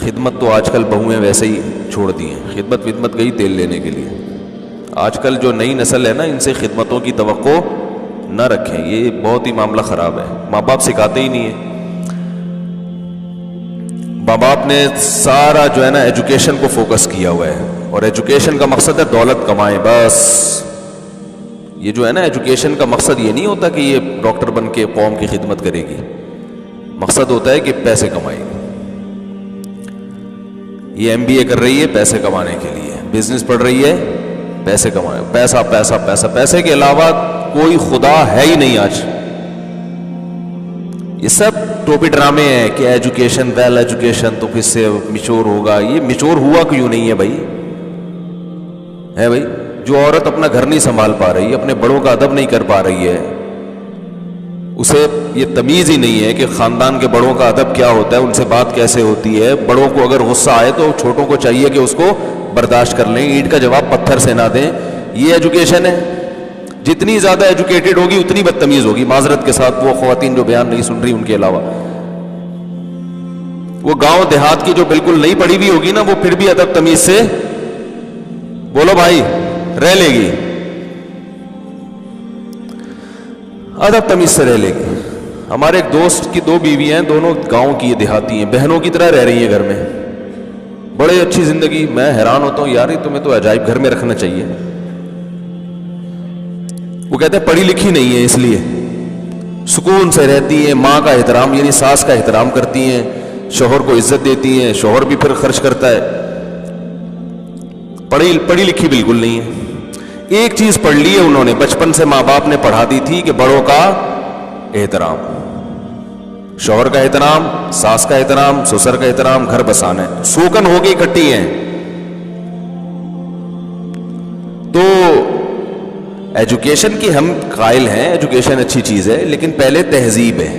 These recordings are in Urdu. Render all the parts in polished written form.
خدمت تو آج کل بہویں ویسے ہی چھوڑ دی ہیں, خدمت گئی تیل لینے کے لیے. آج کل جو نئی نسل ہے نا, ان سے خدمتوں کی توقع نہ رکھیں, یہ بہت ہی معاملہ خراب ہے. ماں باپ سکھاتے ہی نہیں ہیں. ماں باپ نے سارا جو ہے نا ایجوکیشن کو فوکس کیا ہوا ہے, اور ایجوکیشن کا مقصد ہے دولت کمائیں بس. یہ جو ہے نا ایجوکیشن کا مقصد یہ نہیں ہوتا کہ یہ ڈاکٹر بن کے قوم کی خدمت کرے گی. مقصد ہوتا ہے کہ پیسے کمائے گی. یہ MBA کر رہی ہے پیسے کمانے کے لیے, بزنس پڑھ رہی ہے پیسے کمائے, پیسہ پیسہ پیسہ, پیسے کے علاوہ کوئی خدا ہے ہی نہیں آج. یہ سب ٹوپی ڈرامے ہیں کہ ایجوکیشن, ویل ایجوکیشن تو کس سے میچور ہوگا. یہ میچور ہوا کیوں نہیں ہے بھائی؟ ہے بھائی, جو عورت اپنا گھر نہیں سنبھال پا رہی, اپنے بڑوں کا ادب نہیں کر پا رہی ہے, اسے یہ تمیز ہی نہیں ہے کہ خاندان کے بڑوں کا ادب کیا ہوتا ہے, ان سے بات کیسے ہوتی ہے. بڑوں کو اگر غصہ آئے تو چھوٹوں کو چاہیے کہ اس کو برداشت کر لیں, اینٹ کا جواب پتھر سے نہ دیں. یہ ایجوکیشن ہے. جتنی زیادہ ایجوکیٹڈ ہوگی اتنی بدتمیز ہوگی. معذرت کے ساتھ وہ خواتین جو بیان نہیں سن رہی ان کے علاوہ, وہ گاؤں دیہات کی جو بالکل نہیں پڑھی ہوئی ہوگی نا, وہ پھر بھی ادب تمیز سے بولو بھائی رہ لے گی, ادب تمیز سے رہ لے گی. ہمارے ایک دوست کی 2 بیویاں ہیں, دونوں گاؤں کی دیہاتی ہیں, بہنوں کی طرح رہ رہی ہیں گھر میں, بڑے اچھی زندگی. میں حیران ہوتا ہوں یار, تمہیں تو عجائب گھر میں رکھنا چاہیے. وہ کہتے ہیں پڑھی لکھی نہیں ہے اس لیے سکون سے رہتی ہیں, ماں کا احترام یعنی ساس کا احترام کرتی ہیں, شوہر کو عزت دیتی ہیں, شوہر بھی پھر خرچ کرتا ہے. پڑھی لکھی بالکل نہیں ہے. ایک چیز پڑھ لی ہے انہوں نے, بچپن سے ماں باپ نے پڑھا دی تھی کہ بڑوں کا احترام, شوہر کا احترام, ساس کا احترام, سسر کا احترام, گھر بسانا ہے. سوکن ہو کے اکٹھی ہیں. تو ایجوکیشن کی ہم قائل ہیں, ایجوکیشن اچھی چیز ہے, لیکن پہلے تہذیب ہے,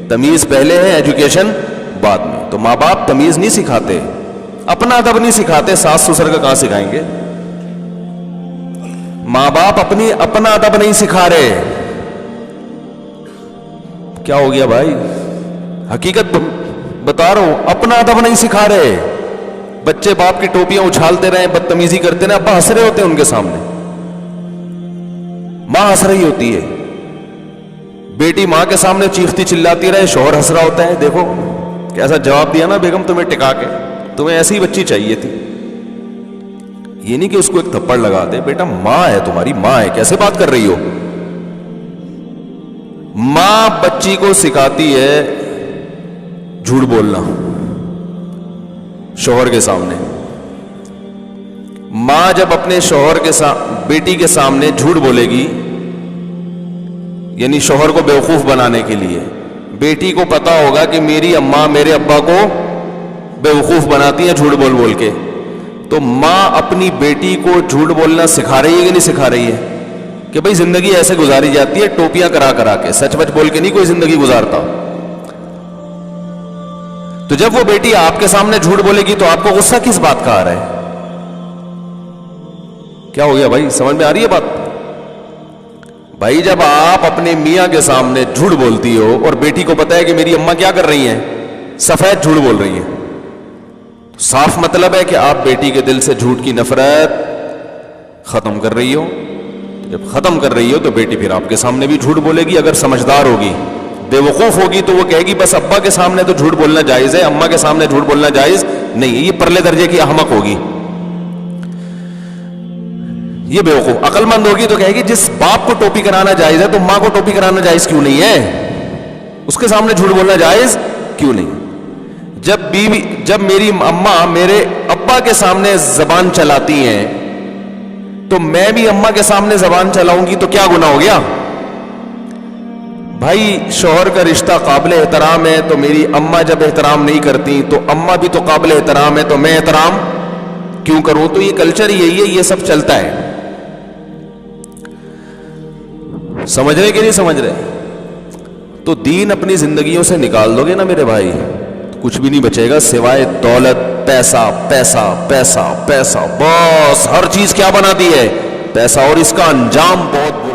تمیز پہلے ہے, ایجوکیشن بعد میں. تو ماں باپ تمیز نہیں سکھاتے, اپنا ادب نہیں سکھاتے, ساس سسر کا کہاں سکھائیں گے؟ ماں باپ اپنا ادب نہیں سکھا رہے. کیا ہو گیا بھائی؟ حقیقت بتا رہا ہوں, اپنا ادب نہیں سکھا رہے. بچے باپ کی ٹوپیاں اچھالتے رہے, بدتمیزی کرتے رہے, ابا ہنس رہے ہوتے ہیں ان کے سامنے, ماں ہنس رہی ہوتی ہے. بیٹی ماں کے سامنے چیختی چلاتی رہے, شوہر ہنس رہا ہوتا ہے. دیکھو کیسا جواب دیا نا بیگم تمہیں ٹکا کے, تمہیں ایسی بچی چاہیے تھی. یہ نہیں کہ اس کو ایک تھپڑ لگا دے, بیٹا ماں ہے تمہاری, ماں ہے, کیسے بات کر رہی ہو. ماں بچی کو سکھاتی ہے جھوٹ بولنا شوہر کے سامنے. ماں جب اپنے شوہر کے بیٹی کے سامنے جھوٹ بولے گی, یعنی شوہر کو بیوقوف بنانے کے لیے, بیٹی کو پتا ہوگا کہ میری اماں میرے ابا کو بیوقوف بناتی ہیں جھوٹ بول بول کے, تو ماں اپنی بیٹی کو جھوٹ بولنا سکھا رہی ہے کہ نہیں سکھا رہی ہے؟ کہ بھئی زندگی ایسے گزاری جاتی ہے ٹوپیاں کرا کرا کے, سچ بچ بول کے نہیں کوئی زندگی گزارتا. تو جب وہ بیٹی آپ کے سامنے جھوٹ بولے گی تو آپ کو غصہ کس بات کا آ رہا ہے؟ کیا ہو گیا بھائی, سمجھ میں آ رہی ہے بات؟ بھائی جب آپ اپنے میاں کے سامنے جھوٹ بولتی ہو اور بیٹی کو پتا ہے کہ میری اماں کیا کر رہی ہیں, سفید جھوٹ بول رہی ہیں, صاف مطلب ہے کہ آپ بیٹی کے دل سے جھوٹ کی نفرت ختم کر رہی ہو. جب ختم کر رہی ہو تو بیٹی پھر آپ کے سامنے بھی جھوٹ بولے گی. اگر سمجھدار ہوگی, بے وقوف ہوگی تو وہ کہے گی بس ابا کے سامنے تو جھوٹ بولنا جائز ہے, اماں کے سامنے جھوٹ بولنا جائز نہیں. یہ پرلے درجے کی احمق ہوگی. یہ بے وقوف. عقل مند ہوگی تو کہے گی جس باپ کو ٹوپی کرانا جائز ہے تو ماں کو ٹوپی کرانا جائز کیوں نہیں ہے, اس کے سامنے جھوٹ بولنا جائز کیوں نہیں. جب میری اماں میرے ابا کے سامنے زبان چلاتی ہیں تو میں بھی اماں کے سامنے زبان چلاؤں گی تو کیا گناہ ہو گیا بھائی؟ شوہر کا رشتہ قابل احترام ہے, تو میری اماں جب احترام نہیں کرتی تو اماں بھی تو قابل احترام ہے, تو میں احترام کیوں کروں؟ تو یہ کلچر یہی ہے, یہ سب چلتا ہے. سمجھ رہے کہ نہیں سمجھ رہے؟ تو دین اپنی زندگیوں سے نکال دو گے نا میرے بھائی, کچھ بھی نہیں بچے گا سوائے دولت, پیسہ پیسہ پیسہ پیسہ. بس ہر چیز کیا بنا دی ہے؟ پیسہ. اور اس کا انجام بہت